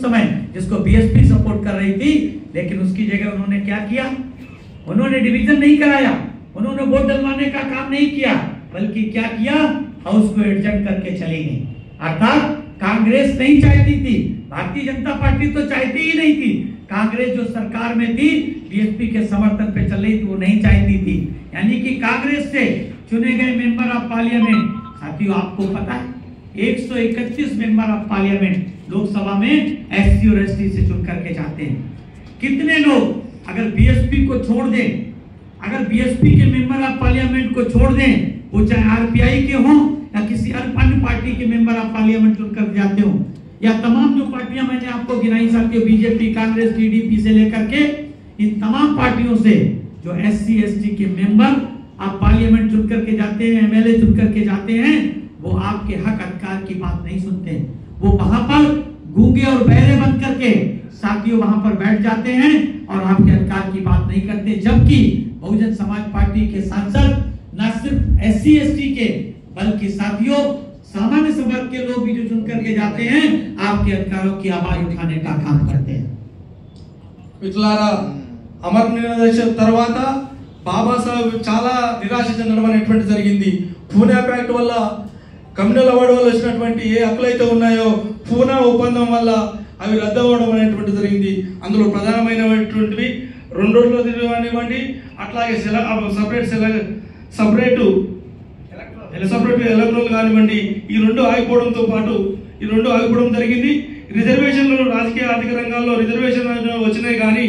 उस समय, जिसको बीएसपी सपोर्ट कर रही थी, लेकिन उसकी जगह उन्होंने क्या किया? उन्होंने डिवीजन नहीं कराया, उन्होंने वोट डलवाने का काम नहीं किया, बल्कि क्या किया? हाउस को एडजस्ट करके चली गई। अर्थात कांग्रेस नहीं चाहती थी, भारतीय जनता पार्टी तो चाहती ही नहीं थी। कांग्रेस जो सरकार में थी, बीएसपी के समर्थन पे चल रही थी, वो नहीं चाहती थी। यानी कि कांग्रेस से चुने गए मेंबर ऑफ पार्लियामेंट, साथियों आपको पता है 131 मेंबर ऑफ पार्लियामेंट लोकसभा में एससी और एसटी से चुन करके जाते हैं। कितने लोग अगर बीएसपी को छोड़ दें, अगर बीएसपी के मेंबर ऑफ पार्लियामेंट को छोड़ दें, वो चाहे आरपीआई के हों या किसी अन्य पार्टी के मेंबर ऑफ पार्लियामेंट चुनकर जाते हो, या तमाम जो पार्टियां मैंने आपको गिनाई साथियों, बीजेपी, कांग्रेस, टीडीपी से लेकर के इन तमाम पार्टियों से जो एससी एसटी के मेंबर आप पार्लियामेंट चुन करके जाते हैं, एमएलए चुन करके जाते हैं, वो आपके हक अधिकार की बात नहीं सुनते। वो वहां पर गूंगे और बहरे बन करके साथियों वहां पर बैठ जाते हैं और आपके अधिकार की बात नहीं करते। जबकि बहुजन समाज पार्टी के सांसद न सिर्फ एससी एसटी के, बल्कि साथियों सामान्य वर्ग के लोग भी जो चुन करके जाते हैं, आपके अधिकारों की आवाज उठाने का काम करते हैं। మిత్రులారా, అమరనిర్దేశం తర్వాత బాబాసాహెబ్ చాలా నిరాశ చెందడం అనేటువంటి జరిగింది. పూణే ప్యాక్ట్ వల్ల, కమ్యూనల్ అవార్డు వల్ల వచ్చినటువంటి ఏ హక్కులైతే ఉన్నాయో పూనా ఒప్పందం వల్ల అవి రద్దు అవ్వడం అనేటువంటి జరిగింది. అందులో ప్రధానమైనటువంటివి 2 రోజులు కానివ్వండి, అట్లాగే సపరేట్ ఎలక్ట్రల్ కానివ్వండి, ఈ 2 ఆగిపోవడంతో పాటు ఈ 2 ఆగిపోవడం జరిగింది. రిజర్వేషన్లు రాజకీయ ఆర్థిక రంగాల్లో రిజర్వేషన్ వచ్చినాయి, కానీ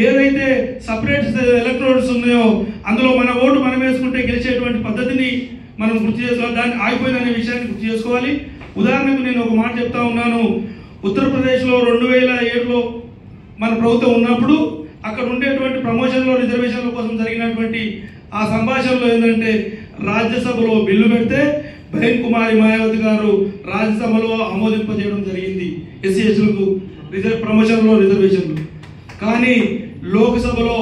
ఏదైతే సపరేట్ ఎలక్ట్రోడ్స్ ఉన్నాయో అందులో మన ఓటు మనం వేసుకుంటే గెలిచేటువంటి పద్ధతిని మనం గుర్తు చేసుకోవాలి. దాన్ని ఆగిపోయిందనే విషయాన్ని గుర్తు చేసుకోవాలి. ఉదాహరణకు నేను ఒక మాట చెప్తా ఉన్నాను. ఉత్తరప్రదేశ్లో 2007లో మన ప్రభుత్వం ఉన్నప్పుడు అక్కడ ఉండేటువంటి ప్రమోషన్లో రిజర్వేషన్ల కోసం జరిగినటువంటి ఆ సంభాషణలో ఏంటంటే, రాజ్యసభలో బిల్లు పెడితే బహన్ కుమారి మాయావతి గారు రాజ్యసభలో ఆమోదింపజేయడం జరిగింది ఎస్సీ ఎస్టీలకు ప్రమోషన్లో రిజర్వేషన్లు. కానీ లోక్సభలో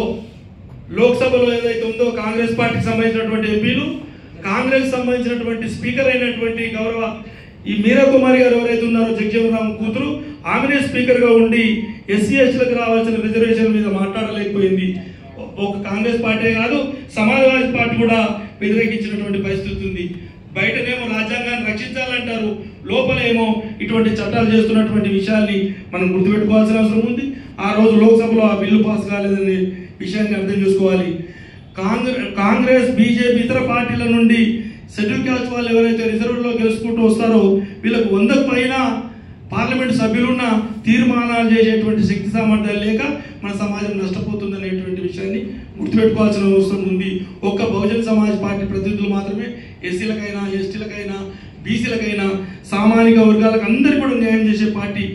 ఏదైతే ఉందో కాంగ్రెస్ పార్టీకి సంబంధించినటువంటి ఎంపీలు, కాంగ్రెస్ సంబంధించినటువంటి స్పీకర్ అయినటువంటి గౌరవ ఈ మీరా కుమారి గారు ఎవరైతే ఉన్నారో, జగజీవన్ కూతురు, ఆమెనే స్పీకర్గా ఉండి ఎస్సీ ఎస్టీలకు రావాల్సిన రిజర్వేషన్ మీద మాట్లాడలేకపోయింది. ఒక కాంగ్రెస్ పార్టీ కాదు, సమాజ్వాదీ పార్టీ కూడా వ్యతిరేకించినటువంటి పరిస్థితి ఉంది. బయటనేమో రాజ్యాంగాన్ని రక్షించాలంటారు, లోపలేమో ఇటువంటి చట్టాలు చేస్తున్నటువంటి విషయాన్ని మనం గుర్తుపెట్టుకోవాల్సిన అవసరం ఉంది. ఆ రోజు లోక్సభలో ఆ బిల్లు పాస్ కాలేదనే విషయాన్ని అర్థం చేసుకోవాలి. కాంగ్రెస్, బీజేపీ, ఇతర పార్టీల నుండి షెడ్యూల్ క్యాస్ట్ వాళ్ళు ఎవరైతే రిజర్వ్లో గెలుచుకుంటూ వస్తారో వీళ్ళకు 100కు పైన పార్లమెంట్ సభ్యులున్న తీర్మానాలు చేసేటువంటి శక్తి సామర్థ్యాలు లేక మన సమాజం నష్టపోతుంది అనేటువంటి విషయాన్ని గుర్తుపెట్టుకోవాల్సిన అవసరం ఉంది. ఒక్క బహుజన సమాజ్ పార్టీ ప్రతినిధులు మాత్రమే ఎస్సీలకైనా, ఎస్టీలకైనా, బీసీలకైనా, సామాజిక వర్గాలకు అందరికీ కూడా న్యాయం చేసే పార్టీ